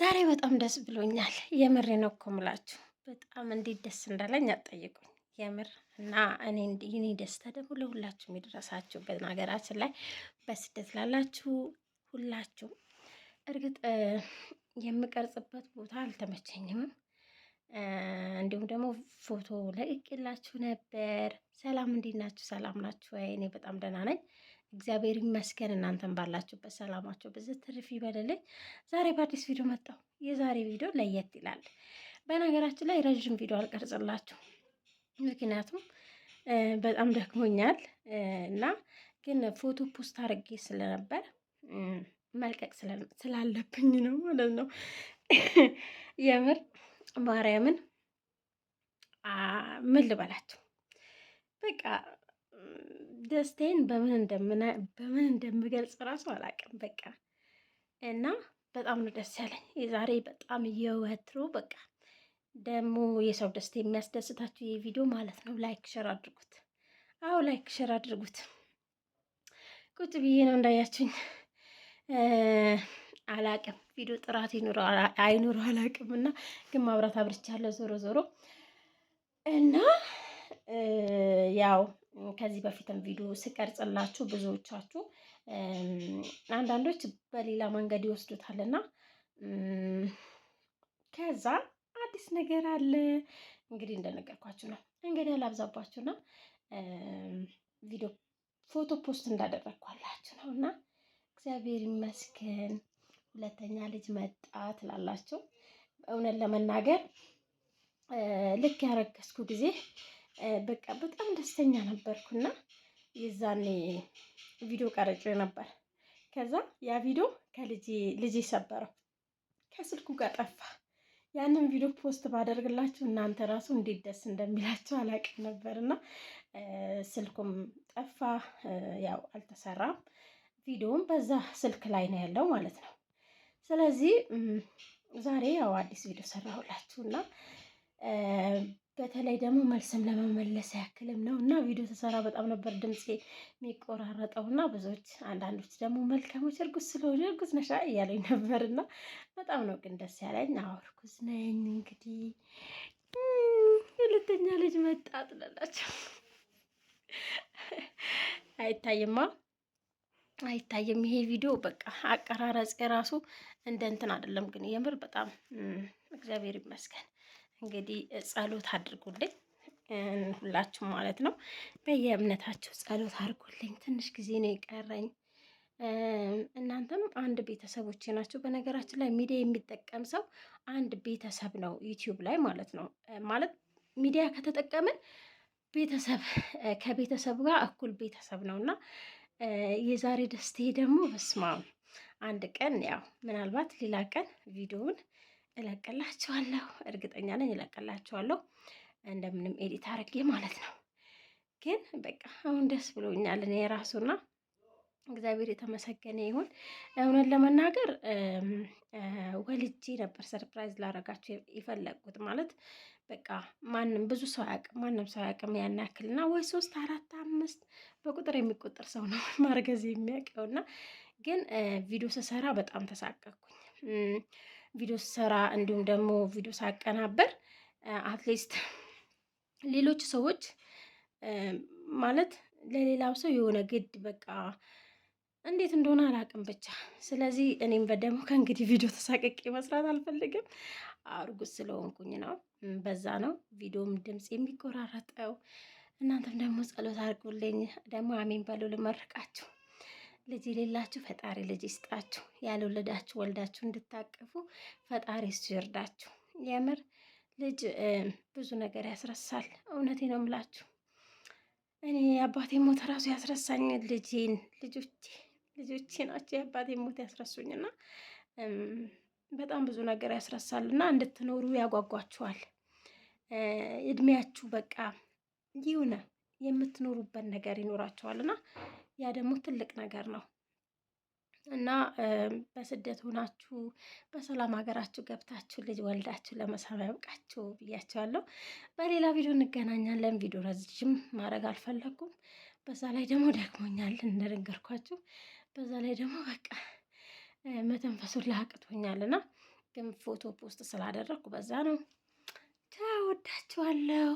ዛሬ በጣም ደስ ብሎኛል። የምሬ ነው እኮ የምላችሁ። በጣም እንዴት ደስ እንዳለኝ አትጠይቁኝ። የምር እና እኔ ደስታ ደግሞ ለሁላችሁም የደረሳችሁ በሀገራችን ላይ በስደት ላላችሁ ሁላችሁ። እርግጥ የምቀርጽበት ቦታ አልተመቸኝም። እንዲሁም ደግሞ ፎቶ ለቅቄላችሁ ነበር። ሰላም እንዴት ናችሁ? ሰላም ናችሁ ወይ? እኔ በጣም ደህና ነኝ፣ እግዚአብሔር ይመስገን። እናንተም ባላችሁበት ሰላማችሁ ብዝት ትርፍ ይበልልኝ። ዛሬ በአዲስ ቪዲዮ መጣሁ። የዛሬ ቪዲዮ ለየት ይላል። በነገራችን ላይ ረዥም ቪዲዮ አልቀርጽላችሁ፣ ምክንያቱም በጣም ደክሞኛል እና ግን ፎቶ ፖስት አድርጌ ስለነበር መልቀቅ ስላለብኝ ነው ማለት ነው። የምር ማርያምን ምን ልበላችሁ፣ በቃ ደስታዬን በምን እንደምገልጽ እራሱ አላውቅም። በቃ እና በጣም ነው ደስ ያለኝ የዛሬ በጣም የወትሮ በቃ ደግሞ የሰው ደስታ የሚያስደስታችሁ ይህ ቪዲዮ ማለት ነው። ላይክ ሸር አድርጉት። አዎ ላይክ ሸር አድርጉት። ቁጭ ብዬ ነው እንዳያችሁኝ። አላቅም ቪዲዮ ጥራት ይኑረው አይኑረው አላቅም። እና ግን ማብራት አብርቻለሁ ዞሮ ዞሮ እና ያው ከዚህ በፊትም ቪዲዮ ስቀርጽላችሁ ብዙዎቻችሁ አንዳንዶች በሌላ መንገድ ይወስዱታል እና ከዛ አዲስ ነገር አለ እንግዲህ እንደነገርኳችሁ ነው። እንግዲህ አላብዛባችሁና ቪዲዮ ፎቶ ፖስት እንዳደረግኳላችሁ ነው እና እግዚአብሔር ይመስገን ሁለተኛ ልጅ መጣ ትላላችሁ። እውነት ለመናገር ልክ ያረገዝኩ ጊዜ በቃ በጣም ደስተኛ ነበርኩና የዛኔ ቪዲዮ ቀርጬ ነበር። ከዛ ያ ቪዲዮ ልጄ ሰበረው፣ ከስልኩ ጋር ጠፋ። ያንን ቪዲዮ ፖስት ባደርግላችሁ እናንተ ራሱ እንዴት ደስ እንደሚላችሁ አላውቅም ነበርና ስልኩም ጠፋ፣ ያው አልተሰራም። ቪዲዮውም በዛ ስልክ ላይ ነው ያለው ማለት ነው። ስለዚህ ዛሬ ያው አዲስ ቪዲዮ ሰራሁላችሁና በተለይ ደግሞ መልስም ለመመለስ ያክልም ነው እና ቪዲዮ ተሰራ በጣም ነበር ድምፄ የሚቆራረጠው እና ብዙዎች አንዳንዶች ደግሞ መልካሞች እርጉዝ ስለሆነ እርጉዝ ነሻ እያለኝ ነበር እና በጣም ነው ግን ደስ ያለኝ። አዎ እርጉዝ ነኝ። እንግዲህ ሁለተኛ ልጅ መጣ ትላላችሁ። አይታይማ አይታይም ይሄ ቪዲዮ በቃ አቀራረጽ የራሱ እንደ እንትን አይደለም። ግን የምር በጣም እግዚአብሔር ይመስገን። እንግዲህ ጸሎት አድርጉልኝ ሁላችሁም ማለት ነው። በየእምነታችሁ ጸሎት አድርጉልኝ። ትንሽ ጊዜ ነው የቀረኝ። እናንተም አንድ ቤተሰቦቼ ናቸው። በነገራችን ላይ ሚዲያ የሚጠቀም ሰው አንድ ቤተሰብ ነው ዩቲዩብ ላይ ማለት ነው። ማለት ሚዲያ ከተጠቀምን ቤተሰብ ከቤተሰብ ጋር እኩል ቤተሰብ ነው እና የዛሬ ደስቴ ደግሞ በስማ አንድ ቀን ያው ምናልባት ሌላ ቀን ቪዲዮውን እለቅላችኋለሁ። እርግጠኛ ነኝ እለቅላችኋለሁ እንደምንም ኤዲት አድርጌ ማለት ነው። ግን በቃ አሁን ደስ ብሎኛል እኔ ራሱና እግዚአብሔር የተመሰገነ ይሁን። እውነት ለመናገር ወልጄ ነበር ሰርፕራይዝ ላረጋችሁ የፈለግኩት ማለት በቃ ማንም ብዙ ሰው አያውቅም፣ ማንም ሰው አያውቅም ያን ያክልና ወይ 3 4 5 በቁጥር የሚቆጠር ሰው ነው ማርገዝ የሚያውቀውና ግን ቪዲዮ ስሰራ በጣም ተሳቀቅኩኝ። ቪዲዮ ስሰራ እንዲሁም ደግሞ ቪዲዮ ሳቀናበር አትሊስት ሌሎች ሰዎች ማለት ለሌላው ሰው የሆነ ግድ በቃ እንዴት እንደሆነ አላውቅም ብቻ። ስለዚህ እኔም በደሞ ከእንግዲህ ቪዲዮ ተሳቀቄ መስራት አልፈልግም። እርጉዝ ስለሆንኩኝ ነው፣ በዛ ነው ቪዲዮም ድምፅ የሚቆራረጠው። እናንተም ደግሞ ጸሎት አድርጉልኝ፣ ደግሞ አሜን በሉ። ልመርቃችሁ። ልጅ የሌላችሁ ፈጣሪ ልጅ ይስጣችሁ፣ ያልወለዳችሁ ወልዳችሁ እንድታቀፉ ፈጣሪ እሱ ይርዳችሁ። የምር ልጅ ብዙ ነገር ያስረሳል። እውነቴ ነው የምላችሁ። እኔ የአባቴ ሞት ራሱ ያስረሳኝ ልጆቼ ናቸው የአባቴ ሞት ያስረሱኝና በጣም ብዙ ነገር ያስረሳልና እንድትኖሩ ያጓጓችኋል። እድሜያችሁ በቃ ይሁን የምትኖሩበት ነገር ይኖራችኋልና ያ ደግሞ ትልቅ ነገር ነው እና በስደት ሆናችሁ በሰላም ሀገራችሁ ገብታችሁ ልጅ ወልዳችሁ ለመሳም ያብቃችሁ ብያችኋለሁ። በሌላ ቪዲዮ እንገናኛለን። ቪዲዮ ረጅም ማድረግ አልፈለኩም። በዛ ላይ ደግሞ ደክሞኛል እንደነገርኳችሁ። በዛ ላይ ደግሞ በቃ መተንፈሱን ላቅቶኛልና ግን ፎቶ ፖስት ስላደረግኩ በዛ ነው። ቻው፣ ወዳችኋለሁ።